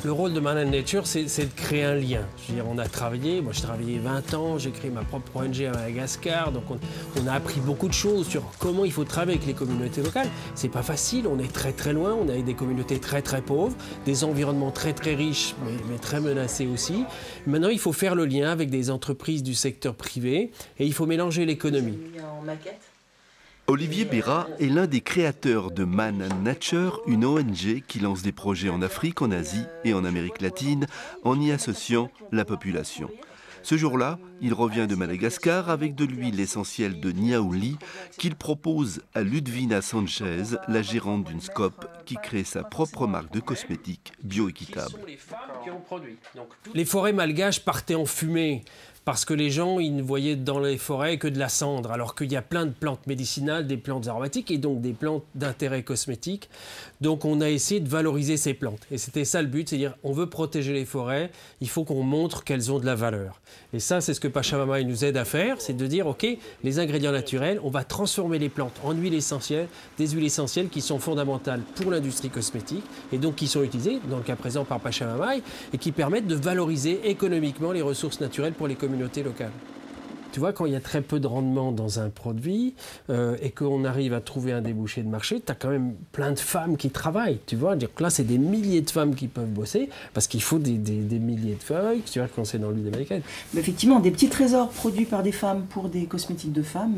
Le rôle de Man & Nature, c'est de créer un lien. Je veux dire, on a travaillé, moi j'ai travaillé 20 ans, j'ai créé ma propre ONG à Madagascar, donc on a appris beaucoup de choses sur comment il faut travailler avec les communautés locales. C'est pas facile, on est très loin, on a des communautés très pauvres, des environnements très riches, mais très menacés aussi. Maintenant, il faut faire le lien avec des entreprises du secteur privé et il faut mélanger l'économie. Olivier Bérat est l'un des créateurs de Man & Nature, une ONG qui lance des projets en Afrique, en Asie et en Amérique latine, en y associant la population. Ce jour-là, il revient de Madagascar avec de l'huile essentielle de Niaouli qu'il propose à Ludvina Sanchez, la gérante d'une SCOP qui crée sa propre marque de cosmétiques bioéquitables. Les forêts malgaches partaient en fumée parce que les gens ils ne voyaient dans les forêts que de la cendre, alors qu'il y a plein de plantes médicinales, des plantes aromatiques et donc des plantes d'intérêt cosmétique. Donc on a essayé de valoriser ces plantes. Et c'était ça le but, c'est-à-dire on veut protéger les forêts, il faut qu'on montre qu'elles ont de la valeur. Et ça, c'est ce que Pachamama nous aide à faire, c'est de dire, ok, les ingrédients naturels, on va transformer les plantes en huiles essentielles, des huiles essentielles qui sont fondamentales pour l'industrie cosmétique et donc qui sont utilisées, dans le cas présent par Pachamama, et qui permettent de valoriser économiquement les ressources naturelles pour les communautés locales. Tu vois, quand il y a très peu de rendement dans un produit et qu'on arrive à trouver un débouché de marché, tu as quand même plein de femmes qui travaillent. Tu vois, dire que là, c'est des milliers de femmes qui peuvent bosser parce qu'il faut des milliers de feuilles, tu vois, quand c'est dans l'huile américaine. Mais effectivement, des petits trésors produits par des femmes pour des cosmétiques de femmes.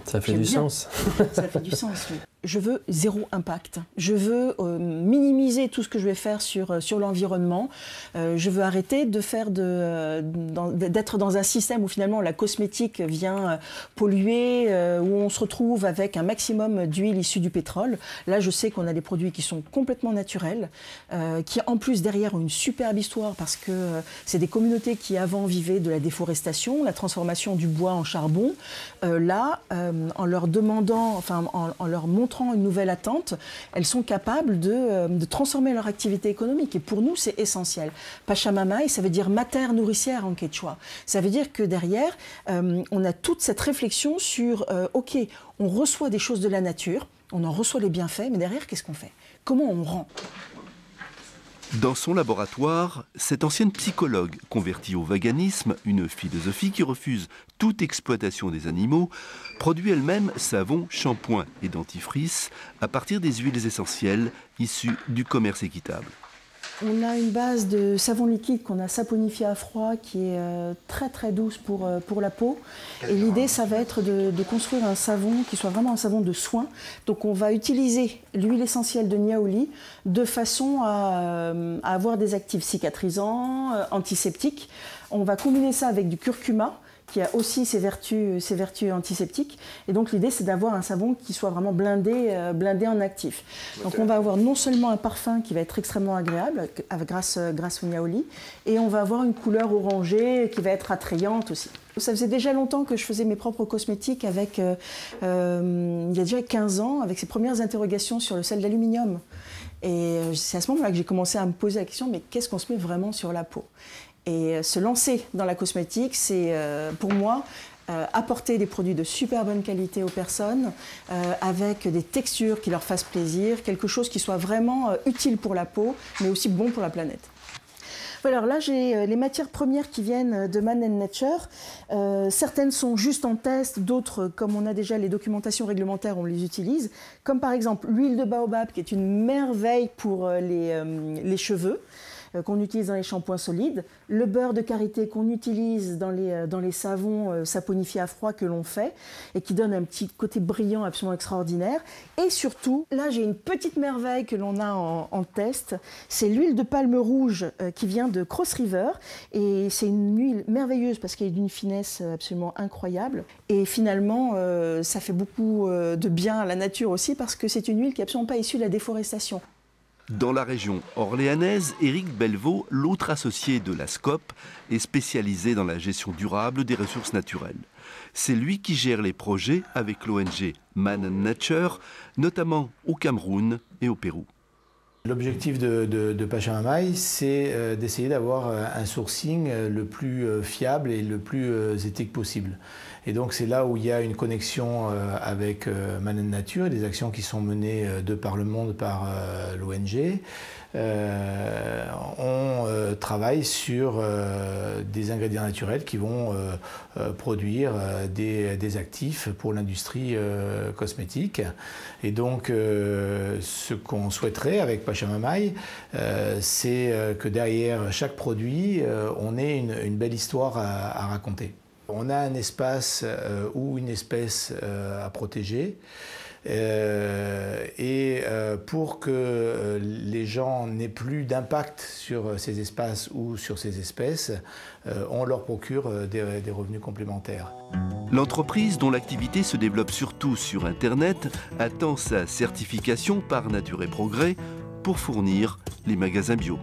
Ça fait du sens. Ça fait du sens, oui. Je veux zéro impact. Je veux minimiser tout ce que je vais faire sur l'environnement. Je veux arrêter de faire d'être dans un système où finalement la cosmétique vient polluer, où on se retrouve avec un maximum d'huile issue du pétrole. Là, je sais qu'on a des produits qui sont complètement naturels, qui en plus derrière ont une superbe histoire parce que c'est des communautés qui avant vivaient de la déforestation, la transformation du bois en charbon. Là, en leur demandant, enfin en leur montrant une nouvelle attente, elles sont capables de transformer leur activité économique. Et pour nous, c'est essentiel. Pachamama, ça veut dire mater nourricière en quechua. Ça veut dire que derrière, on a toute cette réflexion sur, ok, on reçoit des choses de la nature, on en reçoit les bienfaits, mais derrière, qu'est-ce qu'on fait? Comment on rend? Dans son laboratoire, cette ancienne psychologue convertie au véganisme, une philosophie qui refuse toute exploitation des animaux, produit elle-même savon, shampoing et dentifrice à partir des huiles essentielles issues du commerce équitable. On a une base de savon liquide qu'on a saponifié à froid qui est très douce pour la peau. Et l'idée, ça va être de construire un savon qui soit vraiment un savon de soin. Donc on va utiliser l'huile essentielle de Niaouli de façon à avoir des actifs cicatrisants, antiseptiques. On va combiner ça avec du curcuma, qui a aussi ses vertus antiseptiques. Et donc l'idée, c'est d'avoir un savon qui soit vraiment blindé en actifs. Donc on va avoir non seulement un parfum qui va être extrêmement agréable grâce au Niaouli, et on va avoir une couleur orangée qui va être attrayante aussi. Ça faisait déjà longtemps que je faisais mes propres cosmétiques avec, il y a déjà 15 ans, avec ces premières interrogations sur le sel d'aluminium. Et c'est à ce moment-là que j'ai commencé à me poser la question, mais qu'est-ce qu'on se met vraiment sur la peau ? Et se lancer dans la cosmétique, c'est pour moi apporter des produits de super bonne qualité aux personnes, avec des textures qui leur fassent plaisir, quelque chose qui soit vraiment utile pour la peau, mais aussi bon pour la planète. Alors là, j'ai les matières premières qui viennent de Man & Nature. Certaines sont juste en test, d'autres, comme on a déjà les documentations réglementaires, on les utilise. Comme par exemple l'huile de baobab, qui est une merveille pour les cheveux, qu'on utilise dans les shampoings solides, le beurre de karité qu'on utilise dans les savons saponifiés à froid que l'on fait et qui donne un petit côté brillant absolument extraordinaire. Et surtout, là j'ai une petite merveille que l'on a en test, c'est l'huile de palme rouge qui vient de Cross River et c'est une huile merveilleuse parce qu'elle est d'une finesse absolument incroyable et finalement ça fait beaucoup de bien à la nature aussi parce que c'est une huile qui n'est absolument pas issue de la déforestation. Dans la région orléanaise, Éric Belvaux, l'autre associé de la SCOP, est spécialisé dans la gestion durable des ressources naturelles. C'est lui qui gère les projets avec l'ONG Man & Nature, notamment au Cameroun et au Pérou. L'objectif de Pachamama, c'est d'essayer d'avoir un sourcing le plus fiable et le plus éthique possible. Et donc c'est là où il y a une connexion avec Man & Nature et des actions qui sont menées de par le monde par l'ONG. On travaille sur des ingrédients naturels qui vont produire des actifs pour l'industrie cosmétique. Et donc ce qu'on souhaiterait avec Pachamamaï, c'est que derrière chaque produit, on ait une belle histoire à raconter. On a un espace ou une espèce à protéger. Pour que les gens n'aient plus d'impact sur ces espaces ou sur ces espèces, on leur procure des revenus complémentaires. L'entreprise, dont l'activité se développe surtout sur Internet, attend sa certification par Nature et Progrès pour fournir les magasins bio.